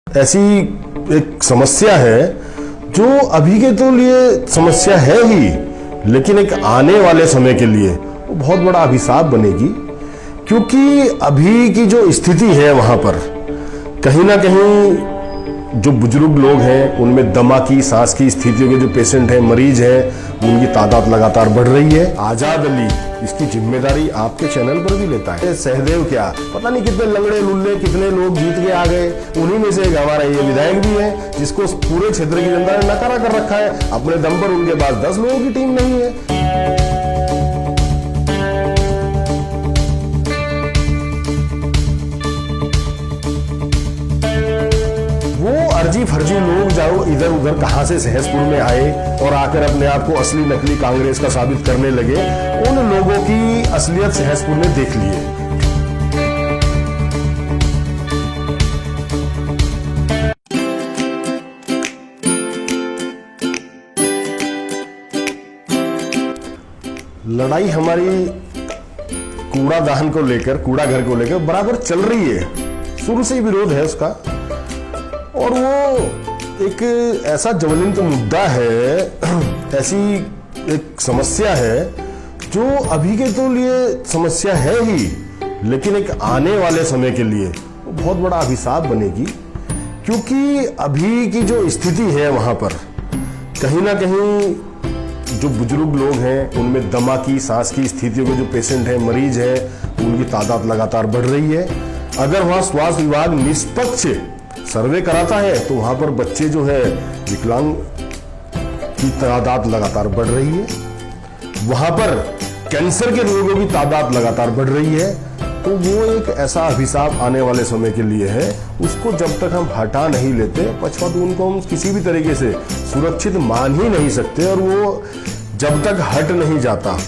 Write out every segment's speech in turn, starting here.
ऐसी एक समस्या है जो अभी के तो लिए समस्या है ही, लेकिन एक आने वाले समय के लिए वो बहुत बड़ा अभिशाप बनेगी। क्योंकि अभी की जो स्थिति है वहां पर कहीं ना कहीं जो बुजुर्ग लोग हैं उनमें दमा की, सांस की स्थितियों के जो पेशेंट हैं, मरीज हैं, उनकी तादाद लगातार बढ़ रही है। आजाद अली इसकी जिम्मेदारी आपके चैनल पर भी लेता है। सहदेव क्या पता नहीं कितने लंगड़े लुल्ले कितने लोग जीत के आ गए, उन्हीं में से एक हमारा ये विधायक भी है जिसको पूरे क्षेत्र की जनता ने नकारा कर रखा है। अपने दम पर उनके पास 10 लोगों की टीम नहीं है। अर्जी फर्जी लोग जाओ इधर उधर कहां से सहसपुर में आए और आकर अपने आप को असली नकली कांग्रेस का साबित करने लगे, उन लोगों की असलियत सहसपुर ने देख ली है। लड़ाई हमारी कूड़ा दहन को लेकर, कूड़ा घर को लेकर बराबर चल रही है। शुरू से ही विरोध है उसका, और वो एक ऐसा ज्वलंत मुद्दा है, ऐसी एक समस्या है जो अभी के तो लिए समस्या है ही, लेकिन एक आने वाले समय के लिए वो बहुत बड़ा अभिशाप बनेगी। क्योंकि अभी की जो स्थिति है वहां पर कहीं ना कहीं जो बुजुर्ग लोग हैं उनमें दमा की, सांस की स्थितियों के जो पेशेंट हैं, मरीज हैं, उनकी तादाद लगातार बढ़ रही है। अगर वहां स्वास्थ्य विभाग निष्पक्ष सर्वे कराता है तो वहां पर बच्चे जो है विकलांग की तादाद लगातार बढ़ रही है। वहां पर कैंसर के रोगों की तादाद लगातार बढ़ रही है। तो वो एक ऐसा अभिशाप आने वाले समय के लिए है, उसको जब तक हम हटा नहीं लेते पछवा तो उनको हम किसी भी तरीके से सुरक्षित मान ही नहीं सकते, और वो जब तक हट नहीं जाता।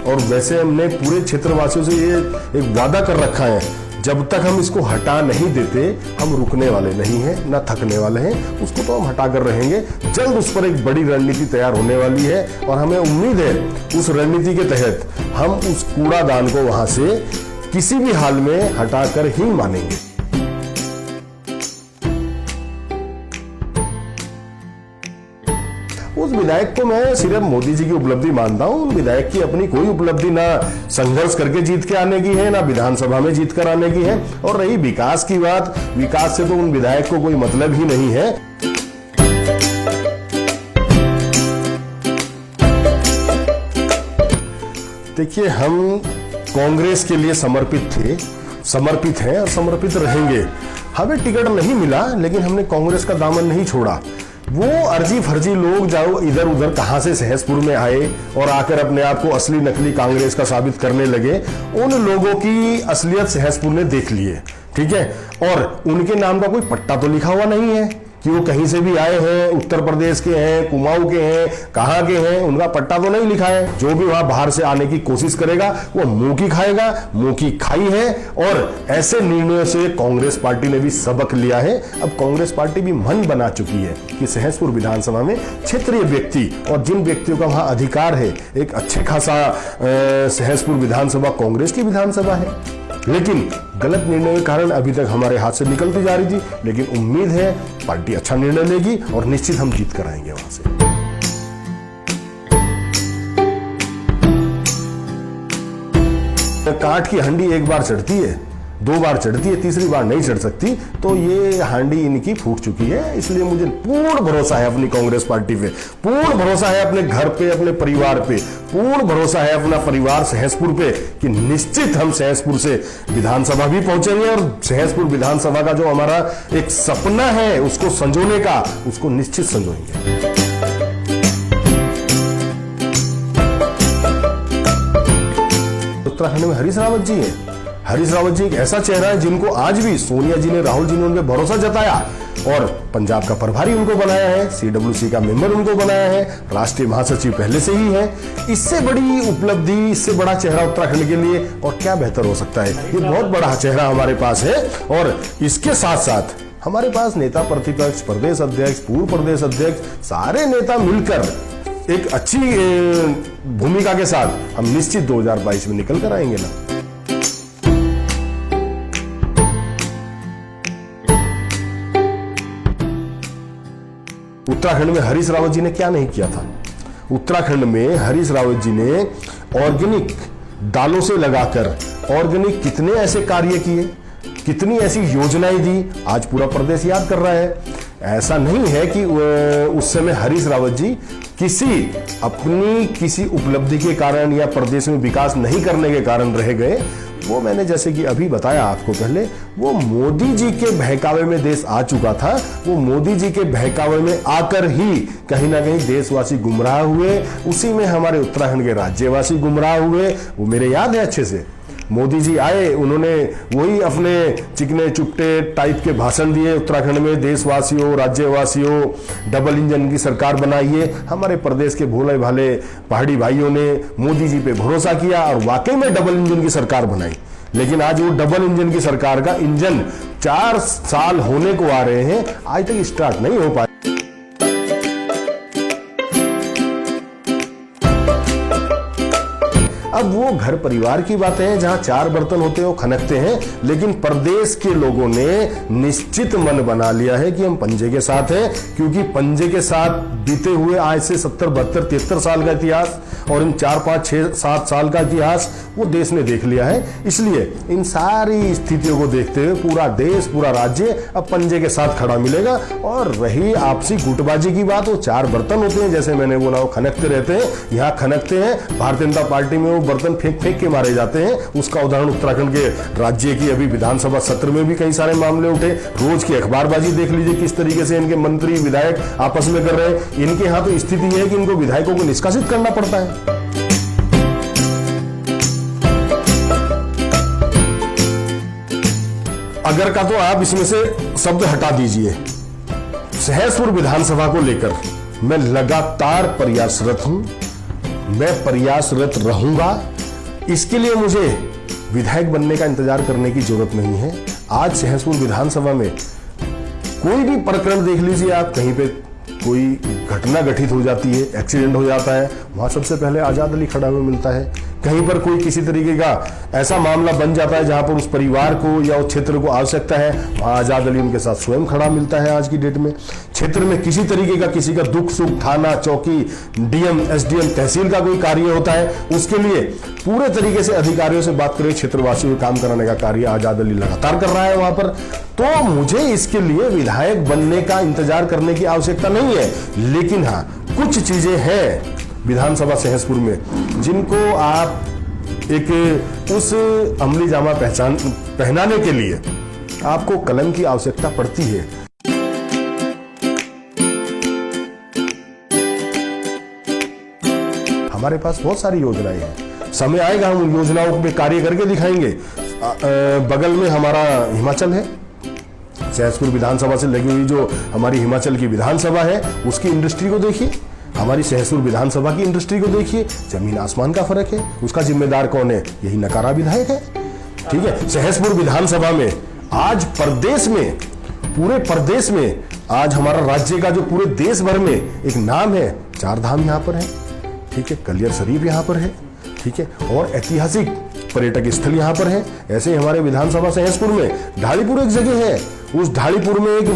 और वैसे हमने पूरे क्षेत्रवासियों से ये एक वादा कर रखा है, जब तक हम इसको हटा नहीं देते हम रुकने वाले नहीं हैं, ना थकने वाले हैं। उसको तो हम हटा कर रहेंगे। जल्द उस पर एक बड़ी रणनीति तैयार होने वाली है, और हमें उम्मीद है उस रणनीति के तहत हम उस कूड़ादान को वहां से किसी भी हाल में हटाकर ही मानेंगे। उस विधायक को मैं सिर्फ मोदी जी की उपलब्धि मानता हूं। उन विधायक की अपनी कोई उपलब्धि ना संघर्ष करके जीत के आने की है, ना विधानसभा में जीत कर आने की है। और रही विकास की बात, विकास से तो उन विधायक को कोई मतलब ही नहीं है। देखिए, हम कांग्रेस के लिए समर्पित थे, समर्पित हैं और समर्पित रहेंगे। हमें टिकट नहीं मिला, लेकिन हमने कांग्रेस का दामन नहीं छोड़ा। वो अर्जी फर्जी लोग जाओ इधर उधर कहां से सहसपुर में आए और आकर अपने आप को असली नकली कांग्रेस का साबित करने लगे, उन लोगों की असलियत सहसपुर ने देख ली है। ठीक है, और उनके नाम का कोई पट्टा तो लिखा हुआ नहीं है कि वो कहीं से भी आए हैं, उत्तर प्रदेश के हैं, कुमाऊं के हैं, कहां के हैं, उनका पट्टा तो नहीं लिखा है। जो भी वहां बाहर से आने की कोशिश करेगा वो मुंह की खाएगा, मुंह की खाई है। और ऐसे निर्णयों से कांग्रेस पार्टी ने भी सबक लिया है। अब कांग्रेस पार्टी भी मन बना चुकी है कि सहसपुर विधानसभा में क्षेत्रीय व्यक्ति और जिन व्यक्तियों का वहां अधिकार है, एक अच्छे खासा सहसपुर विधानसभा कांग्रेस की विधानसभा है। लेकिन गलत निर्णय के कारण अभी तक हमारे हाथ से निकलती जा रही थी। लेकिन उम्मीद है पार्टी अच्छा निर्णय लेगी और निश्चित हम जीत कर आएंगे वहां से। काठ की हांडी एक बार चढ़ती है, 2 बार चढ़ती है, तीसरी बार नहीं चढ़ सकती। तो ये हांडी इनकी फूट चुकी है। इसलिए मुझे पूर्ण भरोसा है अपनी कांग्रेस पार्टी पे, पूर्ण भरोसा है अपने घर पे, अपने परिवार पे, पूर्ण भरोसा है अपना परिवार सहसपुर पे कि निश्चित हम सहसपुर से विधानसभा भी पहुंचेंगे, और सहसपुर विधानसभा का जो हमारा एक सपना है उसको संजोने का, उसको निश्चित संजोएंगे। उत्तराखंड में हरीश रावत जी है। हरीश रावत जी एक ऐसा चेहरा है जिनको आज भी सोनिया जी ने, राहुल जी ने उन पर भरोसा जताया, और पंजाब का प्रभारी उनको बनाया है, CWC का मेंबर उनको बनाया है, राष्ट्रीय महासचिव पहले से ही है। इससे बड़ी उपलब्धि, इससे बड़ा चेहरा उत्तराखंड के लिए और क्या बेहतर हो सकता है। ये बहुत बड़ा चेहरा हमारे पास है। और इसके साथ साथ हमारे पास नेता प्रतिपक्ष, प्रदेश अध्यक्ष, पूर्व प्रदेश अध्यक्ष, सारे नेता मिलकर एक अच्छी भूमिका के साथ हम निश्चित 2022 में निकल कर आएंगे ना। उत्तराखंड में हरीश रावत जी ने क्या नहीं किया था। उत्तराखंड में हरीश रावत जी ने ऑर्गेनिक दालों से लगाकर ऑर्गेनिक कितने ऐसे कार्य किए, कितनी ऐसी योजनाएं दी, आज पूरा प्रदेश याद कर रहा है। ऐसा नहीं है कि उस समय हरीश रावत जी किसी उपलब्धि के कारण या प्रदेश में विकास नहीं करने के कारण रह गए। वो मैंने जैसे कि अभी बताया आपको पहले, वो मोदी जी के बहकावे में देश आ चुका था। वो मोदी जी के बहकावे में आकर ही कहीं ना कहीं देशवासी गुमराह हुए, उसी में हमारे उत्तराखंड के राज्यवासी गुमराह हुए। वो मेरे याद है अच्छे से। मोदी जी आए, उन्होंने वही अपने चिकने चुपटे टाइप के भाषण दिए, उत्तराखंड में देशवासियों राज्यवासियों डबल इंजन की सरकार बनाइए। हमारे प्रदेश के भोले भाले पहाड़ी भाइयों ने मोदी जी पे भरोसा किया और वाकई में डबल इंजन की सरकार बनाई। लेकिन आज वो डबल इंजन की सरकार का इंजन 4 साल होने को आ रहे हैं, आज तक स्टार्ट नहीं हो पाया। अब वो घर परिवार की बातें हैं, जहां 4 बर्तन होते हैं वो खनकते हैं, लेकिन प्रदेश के लोगों ने निश्चित मन बना लिया है कि हम पंजे के साथ हैं, क्योंकि पंजे के साथ बीते हुए आज से 70, 72, 73 साल का इतिहास और इन 4, 5, 6, 7 साल का इतिहास वो देश ने देख लिया है। इसलिए इन सारी स्थितियों को देखते हुए पूरा देश, पूरा राज्य अब पंजे के साथ खड़ा मिलेगा। और रही आपसी गुटबाजी की बात, वो 4 बर्तन होते हैं, जैसे मैंने बोला, वो खनकते रहते हैं, यहाँ खनकते हैं। भारतीय जनता पार्टी में वो बर्तन फेंक फेंक के मारे जाते हैं। उसका उदाहरण उत्तराखंड के राज्य की अभी विधानसभा सत्र में भी कई सारे मामले उठे। रोज की अखबारबाजी देख लीजिए किस तरीके से इनके मंत्री विधायक आपस में कर रहे हैं। इनके यहाँ तो स्थिति है कि इनको विधायकों को निष्कासित करना पड़ता है। अगर का तो आप इसमें से शब्द हटा दीजिए। सहसपुर विधानसभा को लेकर मैं लगातार प्रयासरत हूं, मैं प्रयासरत रहूंगा। इसके लिए मुझे विधायक बनने का इंतजार करने की जरूरत नहीं है। आज सहसपुर विधानसभा में कोई भी प्रकरण देख लीजिए आप, कहीं पे कोई घटना घटित हो जाती है, एक्सीडेंट हो जाता है, वहां सबसे पहले आजाद अली खड़ा हुआ मिलता है। कहीं पर कोई किसी तरीके का ऐसा मामला बन जाता है जहां पर उस परिवार को या उस क्षेत्र को आवश्यकता है, वहां आजाद अली उनके साथ स्वयं खड़ा मिलता है। आज की डेट में क्षेत्र में किसी तरीके का किसी का दुख सुख थाना चौकी डीएम एसडीएम तहसील का कोई कार्य होता है, उसके लिए पूरे तरीके से अधिकारियों से बात करके क्षेत्रवासियों को काम कराने का कार्य आजाद अली लगातार कर रहा है वहां पर। तो मुझे इसके लिए विधायक बनने का इंतजार करने की आवश्यकता नहीं है। लेकिन हाँ, कुछ चीजें हैं विधानसभा सहसपुर में जिनको आप एक उस अमली जामा पहनाने के लिए आपको कलम की आवश्यकता पड़ती है। हमारे पास बहुत सारी योजनाएं हैं, समय आएगा हम उन योजनाओं पे कार्य करके दिखाएंगे। बगल में हमारा हिमाचल है, सहसपुर विधानसभा से लगी हुई जो हमारी हिमाचल की विधानसभा है, उसकी इंडस्ट्री को देखिए, हमारी सहसपुर विधानसभा की इंडस्ट्री को देखिए, जमीन आसमान का फर्क है। उसका जिम्मेदार कौन है? यही नकारा विधायक है। ठीक है, सहसपुर विधानसभा में आज प्रदेश में, पूरे प्रदेश में आज हमारा राज्य का जो पूरे देश भर में एक नाम है, 4 धाम यहाँ पर है। ठीक है, कलियर शरीफ यहाँ पर है। ठीक है, और ऐतिहासिक पर्यटक स्थल यहाँ पर है। ऐसे हमारे विधानसभा सहसपुर में ढालीपुर एक जगह है, उस ढालीपुर में एक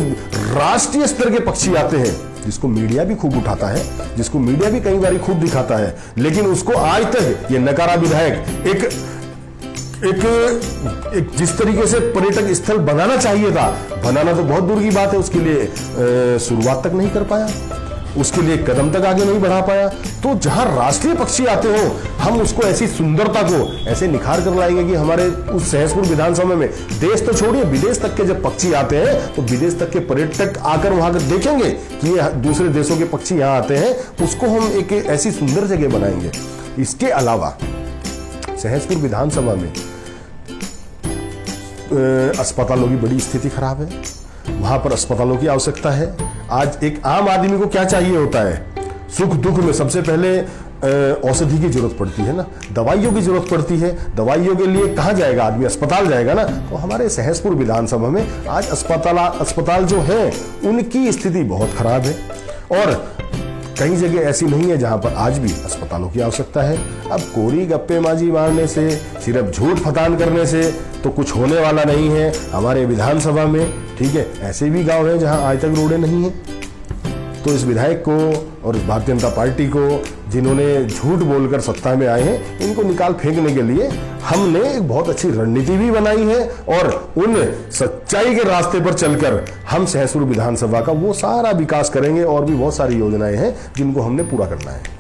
राष्ट्रीय स्तर के पक्षी आते हैं, जिसको मीडिया भी खूब उठाता है, जिसको मीडिया भी कई बार खूब दिखाता है, लेकिन उसको आज तक ये नकारा विधायक एक जिस तरीके से पर्यटक स्थल बनाना चाहिए था, बनाना तो बहुत दूर की बात है, उसके लिए शुरुआत तक नहीं कर पाया, उसके लिए कदम तक आगे नहीं बढ़ा पाया। तो जहां राष्ट्रीय पक्षी आते हो, हम उसको ऐसी सुंदरता को ऐसे निखार कर लाएंगे कि हमारे उस सहसपुर विधानसभा में देश तो छोड़िए, विदेश तक के जब पक्षी आते हैं तो विदेश तक के पर्यटक आकर वहां कर देखेंगे कि ये दूसरे देशों के पक्षी यहाँ आते हैं, उसको हम एक ऐसी सुंदर जगह बनाएंगे। इसके अलावा सहसपुर विधानसभा में अस्पतालों की बड़ी स्थिति खराब है, वहां पर अस्पतालों की आवश्यकता है। आज एक आम आदमी को क्या चाहिए होता है? सुख दुख में सबसे पहले औषधि की जरूरत पड़ती है ना, दवाइयों की जरूरत पड़ती है। दवाइयों के लिए कहाँ जाएगा आदमी? अस्पताल जाएगा ना। तो हमारे सहसपुर विधानसभा में आज अस्पताल जो है उनकी स्थिति बहुत खराब है, और कई जगह ऐसी नहीं है जहां पर आज भी अस्पतालों की आवश्यकता है। अब कोरी गप्पेबाजी मारने से, सिर्फ झूठ फतान करने से तो कुछ होने वाला नहीं है हमारे विधानसभा में। ठीक है, ऐसे भी गांव हैं जहां आज तक रोडें नहीं है, तो इस विधायक को और इस भारतीय जनता पार्टी को जिन्होंने झूठ बोलकर सत्ता में आए हैं, इनको निकाल फेंकने के लिए हमने एक बहुत अच्छी रणनीति भी बनाई है और उन सच्चाई के रास्ते पर चलकर हम सहसपुर विधानसभा का वो सारा विकास करेंगे और भी बहुत सारी योजनाएं हैं जिनको हमने पूरा करना है।